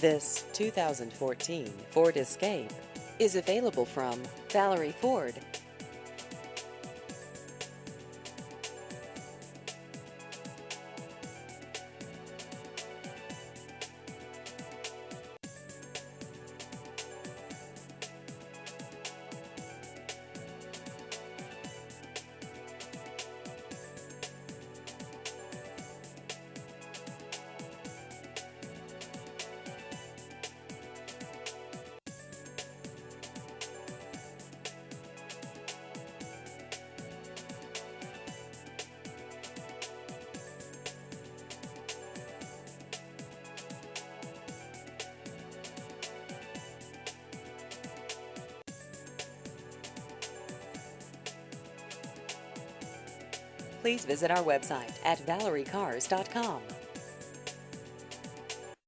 This 2014 Ford Escape is available from Vallery Ford. Please visit our website at ValleryCars.com.